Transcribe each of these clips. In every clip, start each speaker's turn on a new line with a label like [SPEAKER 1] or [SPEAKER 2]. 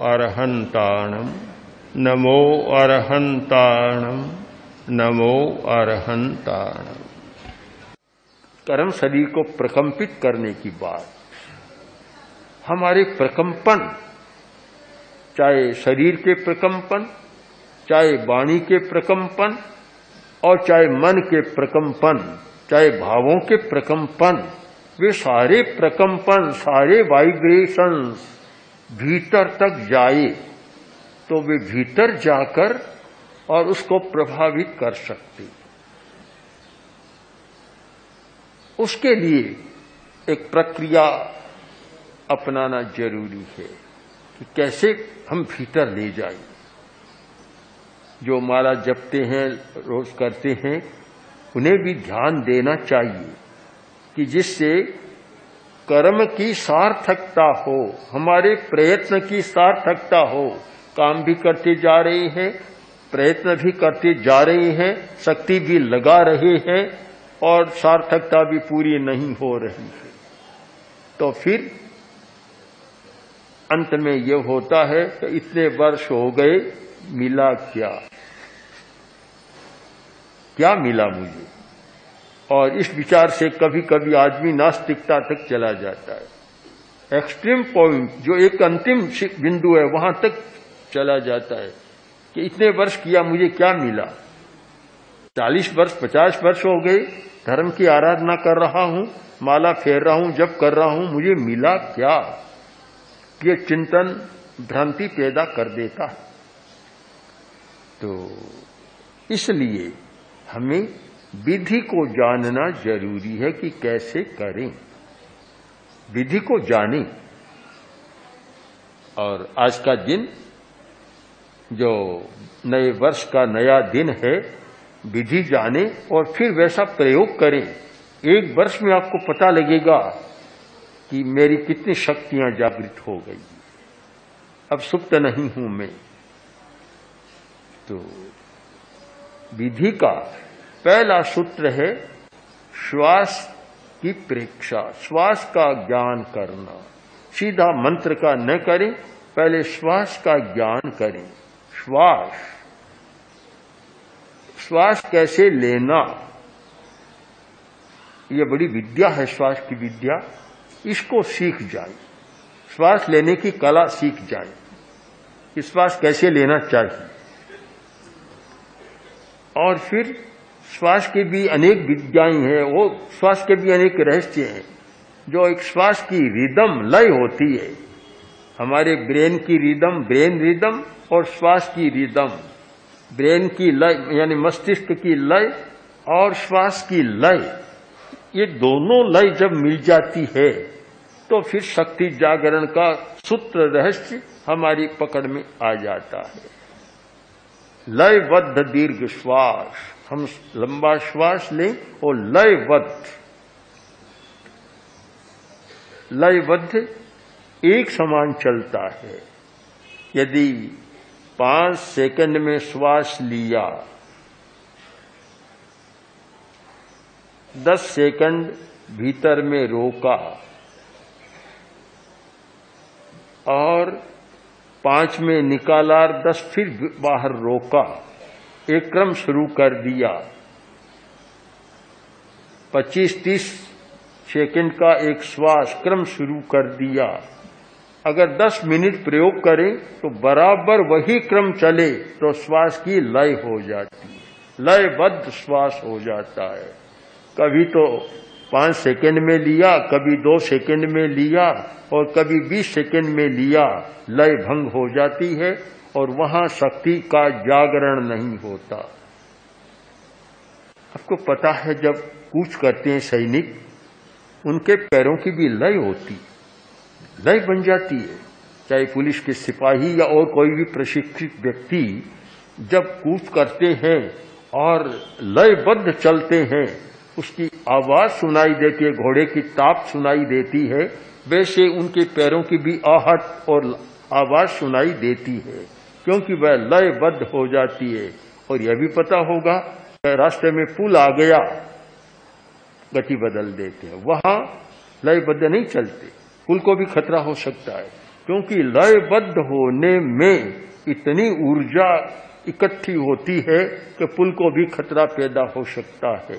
[SPEAKER 1] अरहंताणम नमो अरहंताणम नमो अरहंताणम। कर्म शरीर को प्रकंपित करने की बात, हमारे प्रकंपन, चाहे शरीर के प्रकंपन, चाहे वाणी के प्रकंपन और चाहे मन के प्रकंपन, चाहे भावों के प्रकंपन, वे सारे प्रकंपन, सारे वाइब्रेशंस भीतर तक जाए तो वे भीतर जाकर और उसको प्रभावित कर सकते। उसके लिए एक प्रक्रिया अपनाना जरूरी है कि कैसे हम भीतर ले जाएं। जो माला जपते हैं, रोज करते हैं, उन्हें भी ध्यान देना चाहिए कि जिससे कर्म की सार्थकता हो, हमारे प्रयत्न की सार्थकता हो। काम भी करते जा रहे हैं, प्रयत्न भी करते जा रहे हैं, शक्ति भी लगा रहे हैं और सार्थकता भी पूरी नहीं हो रही है, तो फिर अंत में यह होता है कि इतने वर्ष हो गए, मिला क्या, क्या मिला मुझे। और इस विचार से कभी कभी आदमी नास्तिकता तक चला जाता है। एक्सट्रीम पॉइंट, जो एक अंतिम बिंदु है, वहां तक चला जाता है कि इतने वर्ष किया, मुझे क्या मिला। 40 वर्ष 50 वर्ष हो गए, धर्म की आराधना कर रहा हूं, माला फेर रहा हूं, जप कर रहा हूं, मुझे मिला क्या। ये चिंतन भ्रांति पैदा कर देता है। तो इसलिए हमें विधि को जानना जरूरी है कि कैसे करें, विधि को जानें। और आज का दिन, जो नए वर्ष का नया दिन है, विधि जाने और फिर वैसा प्रयोग करें। एक वर्ष में आपको पता लगेगा कि मेरी कितनी शक्तियां जागृत हो गई, अब सुप्त नहीं हूं मैं। तो विधि का पहला सूत्र है श्वास की प्रेक्षा, श्वास का ज्ञान करना। सीधा मंत्र का न करें, पहले श्वास का ज्ञान करें। श्वास कैसे लेना, यह बड़ी विद्या है, श्वास की विद्या। इसको सीख जाए, श्वास लेने की कला सीख जाए, कि श्वास कैसे लेना चाहिए। और फिर श्वास के भी अनेक विद्याएं हैं, वो श्वास के भी अनेक रहस्य हैं। जो एक श्वास की रिदम, लय होती है, हमारे ब्रेन की रिदम, ब्रेन रिदम और श्वास की रिदम। ब्रेन की लय यानी मस्तिष्क की लय और श्वास की लय, ये दोनों लय जब मिल जाती है तो फिर शक्ति जागरण का सूत्र रहस्य हमारी पकड़ में आ जाता है। लयबद्ध दीर्घ श्वास, हम लंबा श्वास लें और लयबद्ध एक समान चलता है। यदि 5 सेकंड में श्वास लिया, 10 सेकंड भीतर में रोका और 5 में निकाला, 10 फिर बाहर रोका, एक क्रम शुरू कर दिया। 25-30 सेकंड का एक श्वास क्रम शुरू कर दिया। अगर 10 मिनट प्रयोग करें तो बराबर वही क्रम चले तो श्वास की लय हो जाती है, लयबद्ध श्वास हो जाता है। कभी तो 5 सेकंड में लिया, कभी 2 सेकंड में लिया और कभी 20 सेकंड में लिया, लय भंग हो जाती है और वहां शक्ति का जागरण नहीं होता। आपको पता है, जब कूच करते हैं सैनिक, उनके पैरों की भी लय होती, लय बन जाती है। चाहे पुलिस के सिपाही या और कोई भी प्रशिक्षित व्यक्ति जब कूच करते हैं और लयबद्ध चलते हैं, उसकी आवाज सुनाई देती है, घोड़े की ताप सुनाई देती है, वैसे उनके पैरों की भी आहट और आवाज सुनाई देती है, क्योंकि वह लयबद्ध हो जाती है। और यह भी पता होगा, रास्ते में पुल आ गया, गति बदल देते हैं, वहां लयबद्ध नहीं चलते, पुल को भी खतरा हो सकता है, क्योंकि लयबद्ध होने में इतनी ऊर्जा इकट्ठी होती है कि पुल को भी खतरा पैदा हो सकता है।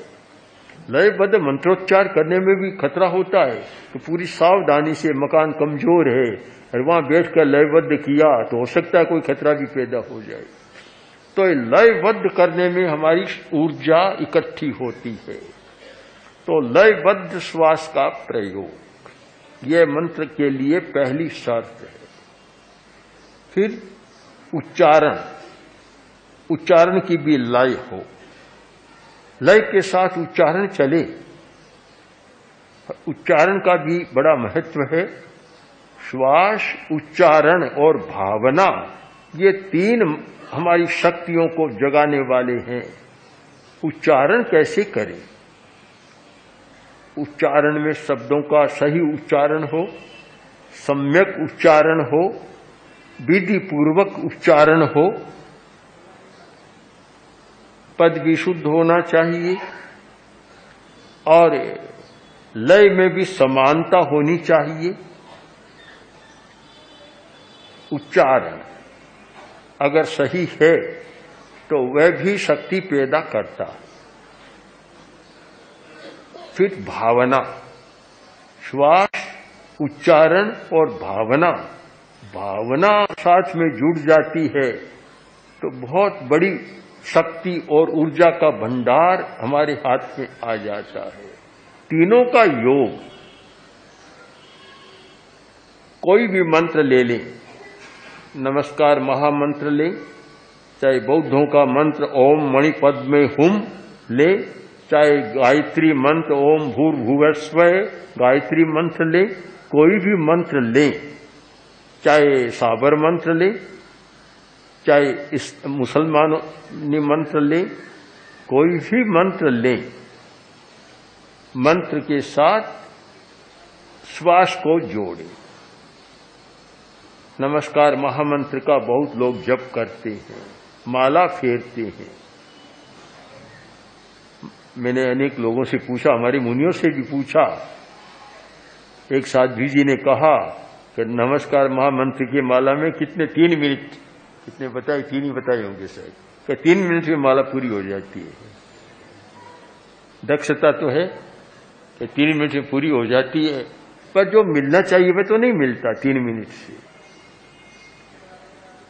[SPEAKER 1] लयबद्ध मंत्रोच्चार करने में भी खतरा होता है कि पूरी सावधानी से मकान कमजोर है और वहां बैठकर लयबद्ध किया तो हो सकता है कोई खतरा भी पैदा हो जाए। तो लयबद्ध करने में हमारी ऊर्जा इकट्ठी होती है। तो लयबद्ध श्वास का प्रयोग यह मंत्र के लिए पहली शर्त है। फिर उच्चारण की भी लय हो, लय के साथ उच्चारण चले। उच्चारण का भी बड़ा महत्व है। श्वास, उच्चारण और भावना, ये तीन हमारी शक्तियों को जगाने वाले हैं। उच्चारण कैसे करें? उच्चारण में शब्दों का सही उच्चारण हो, सम्यक उच्चारण हो, विधि पूर्वक उच्चारण हो, पद भी शुद्ध होना चाहिए और लय में भी समानता होनी चाहिए। उच्चारण अगर सही है तो वह भी शक्ति पैदा करता है। फिर भावना, श्वास, उच्चारण और भावना साथ में जुड़ जाती है तो बहुत बड़ी शक्ति और ऊर्जा का भंडार हमारे हाथ में आ जाता है। तीनों का योग, कोई भी मंत्र ले लें, नमस्कार महामंत्र लें, चाहे बौद्धों का मंत्र ओम मणिपद में हुम ले, चाहे गायत्री मंत्र ओम भूर्भुवस्वः गायत्री मंत्र ले, कोई भी मंत्र लें, चाहे साबर मंत्र लें, चाहे इस मुसलमानी मंत्र लें, कोई भी मंत्र लें, मंत्र के साथ श्वास को जोड़ें। नमस्कार महामंत्र का बहुत लोग जप करते हैं, माला फेरते हैं। मैंने अनेक लोगों से पूछा, हमारे मुनियों से भी पूछा। एक साध्वी जी ने कहा कि नमस्कार महामंत्र की माला में कितने 3 मिनट, कितने बताए, 3 ही बताए होंगे शायद, कि 3 मिनट में माला पूरी हो जाती है। दक्षता तो है कि 3 मिनट में पूरी हो जाती है, पर जो मिलना चाहिए वह तो नहीं मिलता 3 मिनट से।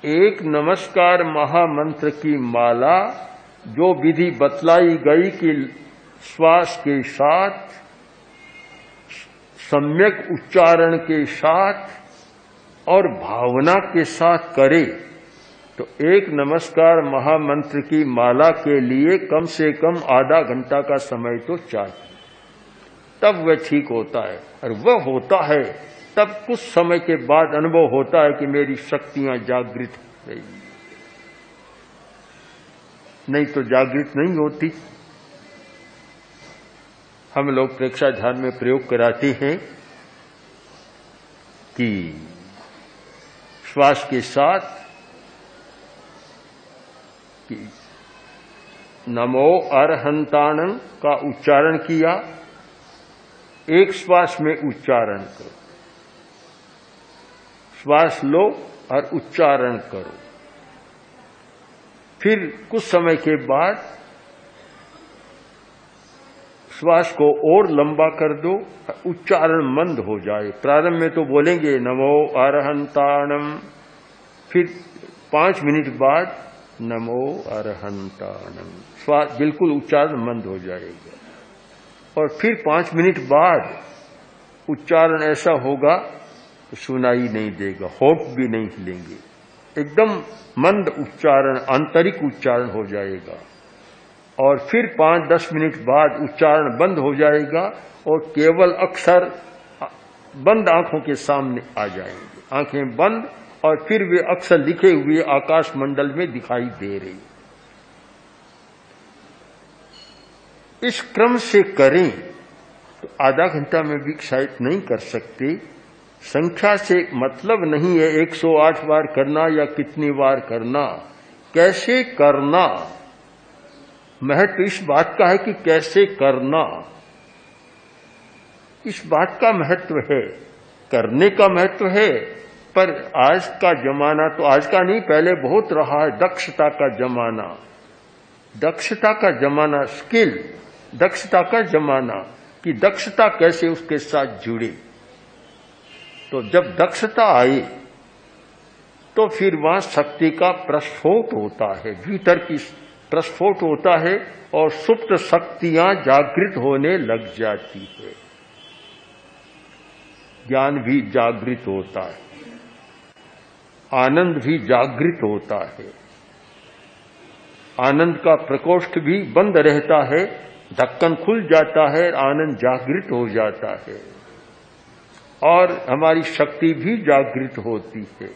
[SPEAKER 1] एक नमस्कार महामंत्र की माला जो विधि बतलाई गई कि श्वास के साथ, सम्यक उच्चारण के साथ और भावना के साथ करे तो एक नमस्कार महामंत्र की माला के लिए कम से कम आधा घंटा का समय तो चाहिए, तब वह ठीक होता है। और वह होता है तब कुछ समय के बाद अनुभव होता है कि मेरी शक्तियां जागृत हो रही, नहीं तो जागृत नहीं होती। हम लोग प्रेक्षा ध्यान में प्रयोग कराते हैं कि श्वास के साथ कि नमो अरहंताणं का उच्चारण किया, एक श्वास में उच्चारण करो, श्वास लो और उच्चारण करो। फिर कुछ समय के बाद श्वास को और लंबा कर दो, उच्चारण मंद हो जाए। प्रारंभ में तो बोलेंगे नमो अरहंताणं, फिर 5 मिनट बाद नमो अरहंताणं, श्वास बिल्कुल उच्चारण मंद हो जाएगा। और फिर 5 मिनट बाद उच्चारण ऐसा होगा तो सुनाई नहीं देगा, होठ भी नहीं हिलेंगे, एकदम मंद उच्चारण, आंतरिक उच्चारण हो जाएगा। और फिर 5-10 मिनट बाद उच्चारण बंद हो जाएगा और केवल अक्षर बंद आंखों के सामने आ जाएंगे, आंखें बंद, और फिर वे अक्षर लिखे हुए आकाश मंडल में दिखाई दे रही। इस क्रम से करें तो आधा घंटा में भी शायद नहीं कर सकते। संख्या से मतलब नहीं है 108 बार करना या कितनी बार करना, कैसे करना, महत्व इस बात का है कि कैसे करना, इस बात का महत्व है। करने का महत्व है पर आज का जमाना तो आज का नहीं, पहले बहुत रहा है दक्षता का जमाना, दक्षता का जमाना, स्किल, दक्षता का जमाना कि दक्षता कैसे उसके साथ जुड़े। तो जब दक्षता आई तो फिर वहां शक्ति का प्रस्फोट होता है, भीतर की प्रस्फोट होता है और सुप्त शक्तियां जागृत होने लग जाती है, ज्ञान भी जागृत होता है, आनंद भी जागृत होता है, आनंद का प्रकोष्ठ भी बंद रहता है, ढक्कन खुल जाता है, आनंद जागृत हो जाता है और हमारी शक्ति भी जागृत होती है।